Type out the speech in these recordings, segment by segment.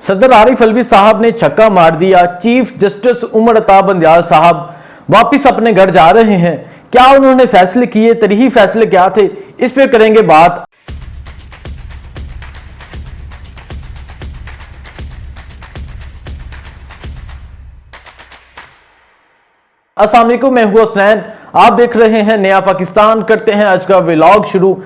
सदर आरिफ अलवी साहब ने छक्का मार दिया। चीफ जस्टिस उमर अता बंदयाल साहब वापिस अपने घर जा रहे हैं। क्या उन्होंने फैसले किए, तरीही फैसले क्या थे, इस पे करेंगे बात। अस्सलाम वालेकुम, मैं हूं हसनैन, आप देख रहे हैं नया पाकिस्तान। करते हैं आज का व्लॉग शुरू।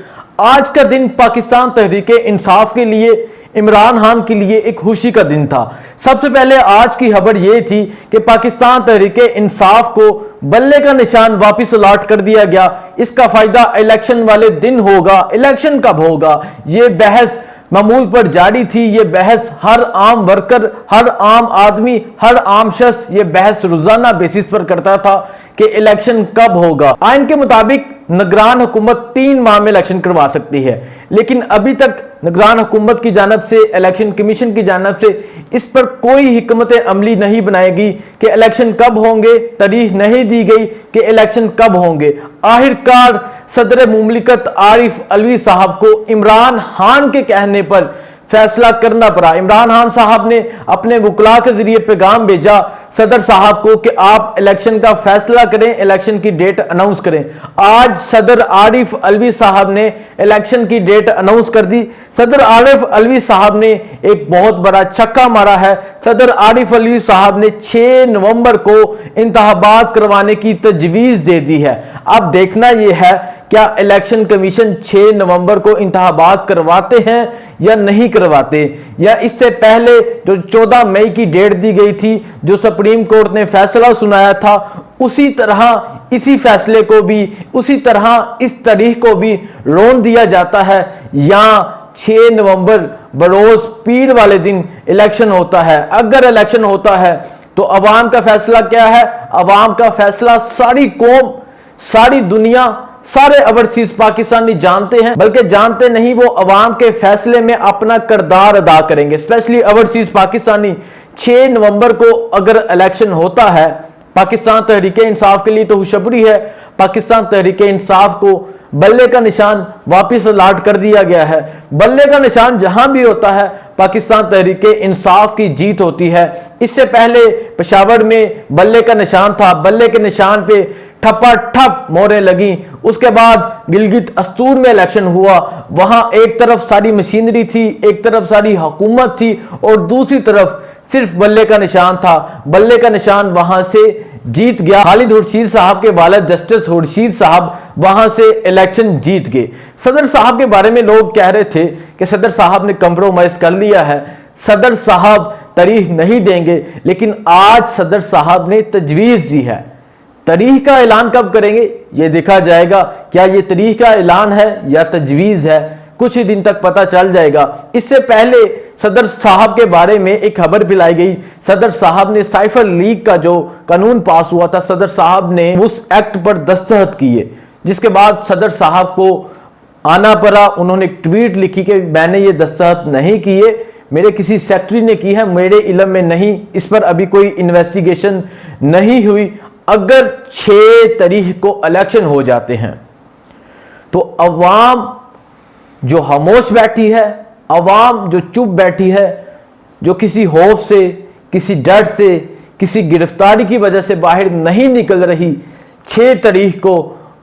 आज का दिन पाकिस्तान तहरीके इंसाफ के लिए, इमरान खान के लिए एक खुशी का दिन था। सबसे पहले आज की खबर यह थी कि पाकिस्तान तहरीके इंसाफ को बल्ले का निशान वापस अलॉट कर दिया गया। इसका फायदा इलेक्शन वाले दिन होगा। इलेक्शन कब होगा, यह बहस मामूल पर जारी थी। ये बहस हर आम वर्कर, हर आम आदमी, हर आम शख्स ये बहस रोजाना बेसिस पर करता था कि इलेक्शन कब होगा। आइन के मुताबिक निगरान हुकूमत 3 माह में इलेक्शन करवा सकती है, लेकिन अभी तक निगरान हुकूमत की जानिब से, इलेक्शन कमीशन की जानिब से इस पर कोई हिकमत अमली नहीं बनाएगी कि इलेक्शन कब होंगे। तारीख नहीं दी गई कि इलेक्शन कब होंगे। आखिरकार सदर मुमलिकत आरिफ अलवी साहब को इमरान खान के कहने पर फैसला करना पड़ा। इमरान खान साहब ने अपने वकला के जरिए पैगाम भेजा सदर साहब को कि आप इलेक्शन का फैसला करें, इलेक्शन की डेट अनाउंस करें। आज सदर आरिफ अलवी साहब ने इलेक्शन की डेट अनाउंस कर दी। सदर आरिफ अलवी साहब ने एक बहुत बड़ा छक्का मारा है। सदर आरिफ अलवी साहब ने 6 नवंबर को इंतखाबात करवाने की तजवीज दे दी है। अब देखना यह है क्या इलेक्शन कमीशन 6 नवंबर को इंतखाबात करवाते हैं या नहीं करवाते, या इससे पहले जो 14 मई की डेट दी गई थी, जो सुप्रीम कोर्ट ने फैसला सुनाया था, उसी तरह इसी फैसले को भी, उसी तरह इस तारीख को भी रोन दिया जाता है, या 6 नवंबर बरोज पीर वाले दिन इलेक्शन होता है। अगर इलेक्शन होता है तो अवाम का फैसला क्या है? अवाम का फैसला सारी कौम, सारी दुनिया, सारे ओवरसीज पाकिस्तानी जानते हैं, बल्कि जानते नहीं, वो अवाम के फैसले में अपना किरदार अदा करेंगे। स्पेशली ओवरसीज पाकिस्तानी 6 नवंबर को अगर इलेक्शन होता है, पाकिस्तान तहरीके इंसाफ के लिए तो खुशखबरी है। पाकिस्तान तहरीके इंसाफ को बल्ले का निशान वापस अलॉट कर दिया गया है। बल्ले का निशान जहां भी होता है, पाकिस्तान तहरीके इंसाफ की जीत होती है। इससे पहले पेशावर में बल्ले का निशान था, बल्ले के निशान पे ठप्पा ठप मोहरें लगी। उसके बाद गिलगित अस्तूर में इलेक्शन हुआ। वहां एक तरफ सारी मशीनरी थी, एक तरफ सारी हुकूमत थी, और दूसरी तरफ सिर्फ बल्ले का निशान था। बल्ले का निशान वहां से जीत गया। खालिद खुर्शीद साहब के वालिद जस्टिस खुर्शीद साहब वहां से इलेक्शन जीत गए। सदर साहब के बारे में लोग कह रहे थे कि सदर साहब ने कंप्रोमाइज कर लिया है, सदर साहब तारीख नहीं देंगे, लेकिन आज सदर साहब ने तजवीज दी है। तारीख का ऐलान कब करेंगे ये देखा जाएगा। क्या ये तारीख का ऐलान है या तजवीज है, कुछ ही दिन तक पता चल जाएगा। इससे पहले सदर साहब के बारे में एक खबर फैलाई गई। सदर साहब ने साइफर लीग का जो कानून पास हुआ था, सदर साहब ने उस एक्ट पर दस्तखत किए, जिसके बाद सदर साहब को आना पड़ा। उन्होंने एक ट्वीट लिखी कि मैंने ये दस्तखत नहीं किए, मेरे किसी सेक्रेटरी ने की है, मेरे इल्म में नहीं, इस पर अभी कोई इन्वेस्टिगेशन नहीं हुई। अगर 6 तारीख को इलेक्शन हो जाते हैं तो अवाम जो खामोश बैठी है, अवाम जो चुप बैठी है, जो किसी खौफ से, किसी डर से, किसी गिरफ्तारी की वजह से बाहर नहीं निकल रही, 6 तारीख को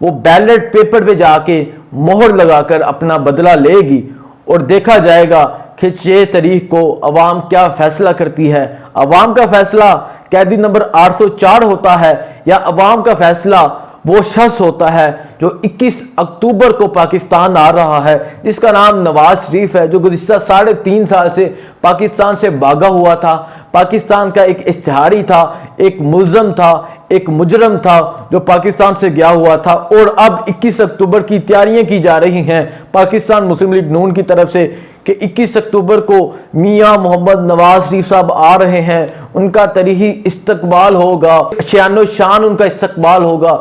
वो बैलेट पेपर पे जाके मोहर लगाकर अपना बदला लेगी, और देखा जाएगा कि 6 तारीख को अवाम क्या फैसला करती है। अवाम का फैसला कैदी नंबर 804 होता है, या अवाम का फैसला वो शख्स होता है जो 21 अक्टूबर को पाकिस्तान आ रहा है, जिसका नाम नवाज शरीफ है, जो गुज़िश्ता 3.5 साल से पाकिस्तान से भागा हुआ था। पाकिस्तान का एक इश्तिहारी था, एक मुल्ज़म था, एक मुजरम था जो पाकिस्तान से गया हुआ था, और अब 21 अक्टूबर की तैयारियां की जा रही हैं पाकिस्तान मुस्लिम लीग नून की तरफ से कि 21 अक्टूबर को मियां मोहम्मद नवाज शरीफ साहब आ रहे हैं, उनका तरीही इस्तकबाल होगा, शानो शान उनका इस्तकबाल होगा।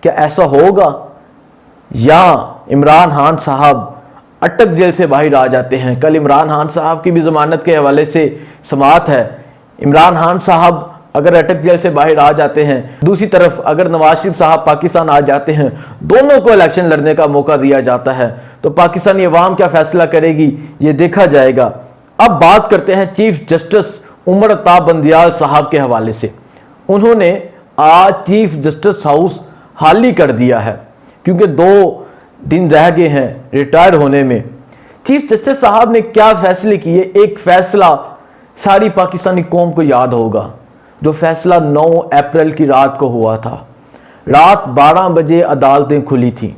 क्या ऐसा होगा, या इमरान खान साहब अटक जेल से बाहर आ जाते हैं? कल इमरान खान साहब की भी जमानत के हवाले से समाअत है। इमरान खान साहब अगर अटक जेल से बाहर आ जाते हैं, दूसरी तरफ अगर नवाज शरीफ साहब पाकिस्तान आ जाते हैं, दोनों को इलेक्शन लड़ने का मौका दिया जाता है, तो पाकिस्तानी अवाम क्या फैसला करेगी ये देखा जाएगा। अब बात करते हैं चीफ जस्टिस उमर अता बंदियाल साहब के हवाले से। उन्होंने आज चीफ जस्टिस हाउस खाली कर दिया है क्योंकि 2 दिन रह गए हैं रिटायर होने में। चीफ जस्टिस साहब ने क्या फैसले किए, एक फैसला सारी पाकिस्तानी कौम को याद होगा, जो फैसला 9 अप्रैल की रात को हुआ था। रात 12 बजे अदालतें खुली थी।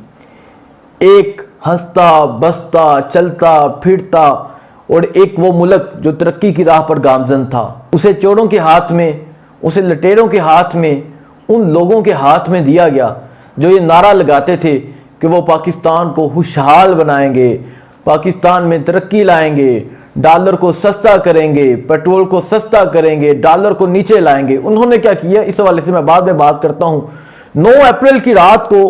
एक हंसता बसता चलता फिरता और एक वो मुल्क जो तरक्की की राह पर गामजन था, उसे चोरों के हाथ में, उसे लटेरों के हाथ में, उन लोगों के हाथ में दिया गया जो ये नारा लगाते थे कि वो पाकिस्तान को खुशहाल बनाएंगे, पाकिस्तान में तरक्की लाएंगे, डॉलर को सस्ता करेंगे, पेट्रोल को सस्ता करेंगे, डॉलर को नीचे लाएंगे। उन्होंने क्या किया, इस हवाले से मैं बाद में बात करता हूँ। 9 अप्रैल की रात को,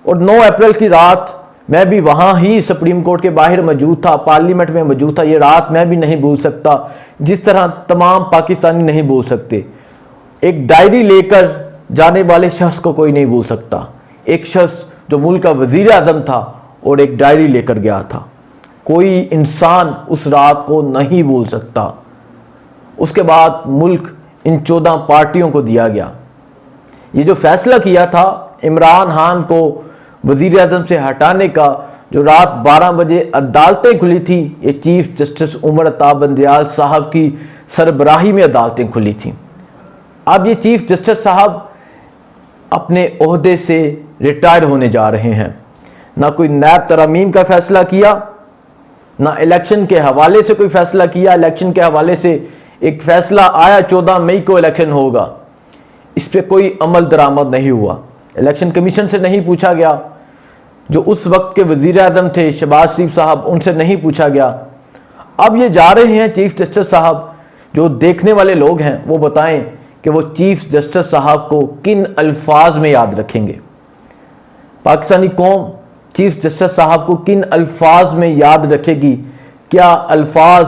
और 9 अप्रैल की रात मैं भी वहाँ ही सुप्रीम कोर्ट के बाहर मौजूद था, पार्लियामेंट में मौजूद था। ये रात मैं भी नहीं भूल सकता, जिस तरह तमाम पाकिस्तानी नहीं भूल सकते। एक डायरी लेकर जाने वाले शख्स को कोई नहीं भूल सकता। एक शख्स जो मुल्क का वजीर आजम था और एक डायरी लेकर गया था, कोई इंसान उस रात को नहीं भूल सकता। उसके बाद मुल्क इन 14 पार्टियों को दिया गया। ये जो फैसला किया था इमरान खान को वजीर आजम से हटाने का, जो रात 12 बजे अदालतें खुली थी, ये चीफ जस्टिस उमर अता बंदियाल साहब की सरबराही में अदालतें खुली थी। अब ये चीफ जस्टिस साहब अपने ओहदे से रिटायर होने जा रहे हैं। ना कोई नैब तरमीम का फैसला किया, ना इलेक्शन के हवाले से कोई फैसला किया। इलेक्शन के हवाले से एक फैसला आया 14 मई को इलेक्शन होगा, इस पर कोई अमल दरामद नहीं हुआ। इलेक्शन कमीशन से नहीं पूछा गया, जो उस वक्त के वजीर आजम थे शहबाज शरीफ साहब, उनसे नहीं पूछा गया। अब ये जा रहे हैं चीफ जस्टिस साहब, जो देखने वाले लोग हैं वो बताएं कि वो चीफ जस्टिस साहब को किन अल्फाज में याद रखेंगे। पाकिस्तानी कौम चीफ जस्टिस साहब को किन अल्फाज में याद रखेगी, क्या अल्फाज,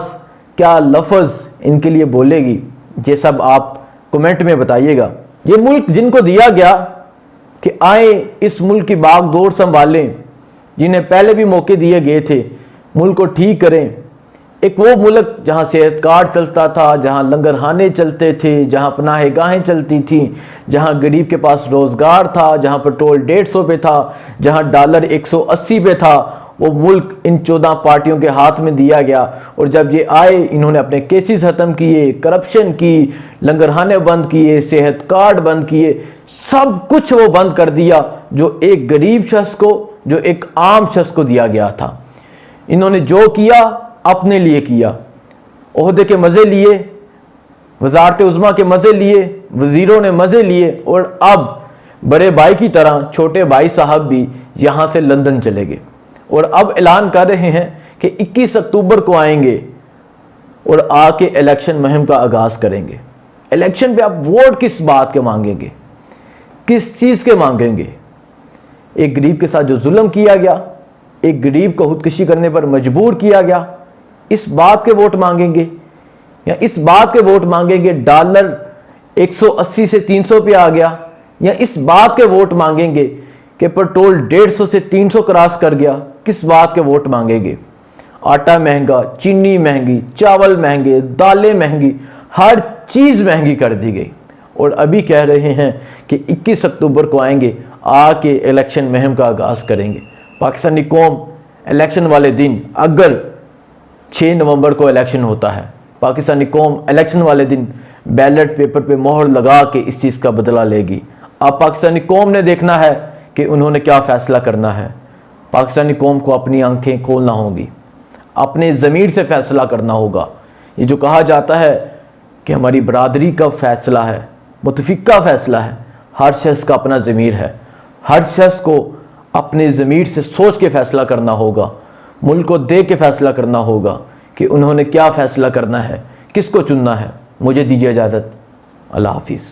क्या लफ्ज़ इनके लिए बोलेगी, ये सब आप कमेंट में बताइएगा। ये मुल्क जिनको दिया गया कि आए इस मुल्क की बागडोर संभालें, जिन्हें पहले भी मौके दिए गए थे, मुल्क को ठीक करें। एक वो मुल्क जहाँ सेहत कार्ड चलता था, जहाँ लंगरखाने चलते थे, जहाँ पनाहगाहें चलती थी, जहाँ गरीब के पास रोज़गार था, जहाँ पेट्रोल 150 पे था, जहाँ डॉलर 180 पे था, वो मुल्क इन 14 पार्टियों के हाथ में दिया गया। और जब ये आए, इन्होंने अपने केसेस ख़त्म किए, करप्शन की, लंगरखाने बंद किए, सेहत कार्ड बंद किए, सब कुछ वो बंद कर दिया जो एक गरीब शख्स को, जो एक आम शख्स को दिया गया था। इन्होंने जो किया अपने लिए किया, ओहदे के मज़े लिए, वज़ारत उज़्मा के मज़े लिए, वज़ीरों ने मज़े लिए, और अब बड़े भाई की तरह छोटे भाई साहब भी यहाँ से लंदन चले गए और अब ऐलान कर रहे हैं कि 21 अक्टूबर को आएंगे और आके इलेक्शन मुहिम का आगाज़ करेंगे। इलेक्शन पे आप वोट किस बात के मांगेंगे, किस चीज़ के मांगेंगे? एक गरीब के साथ जो जुल्म किया गया, एक गरीब को खुदकुशी करने पर मजबूर किया गया, इस बात के वोट मांगेंगे? या इस बात के वोट मांगेंगे डॉलर 180 से 300 पे आ गया? या इस बात के वोट मांगेंगे कि पेट्रोल 150 से 300 क्रॉस कर गया? किस बात के वोट मांगेंगे? आटा महंगा, चीनी महंगी, चावल महंगे, दालें महंगी, हर चीज़ महंगी कर दी गई। और अभी कह रहे हैं कि 21 अक्टूबर को आएंगे, आके इलेक्शन मुहिम का आगाज़ करेंगे। पाकिस्तानी कौम इलेक्शन वाले दिन, अगर 6 नवंबर को इलेक्शन होता है, पाकिस्तानी कौम इलेक्शन वाले दिन बैलेट पेपर पे मोहर लगा के इस चीज़ का बदला लेगी। अब पाकिस्तानी कौम ने देखना है कि उन्होंने क्या फ़ैसला करना है। पाकिस्तानी कौम को अपनी आंखें खोलना होगी, अपने ज़मीर से फ़ैसला करना होगा। ये जो कहा जाता है कि हमारी बरादरी का फ़ैसला है, मुतफ़िक़ा फ़ैसला है, हर शख्स का अपना ज़मीर है। हर शख्स को अपने ज़मीर से सोच के फ़ैसला करना होगा, मुल्क को देख के फ़ैसला करना होगा कि उन्होंने क्या फ़ैसला करना है, किसको चुनना है। मुझे दीजिए इजाज़त। अल्लाह हाफिज़।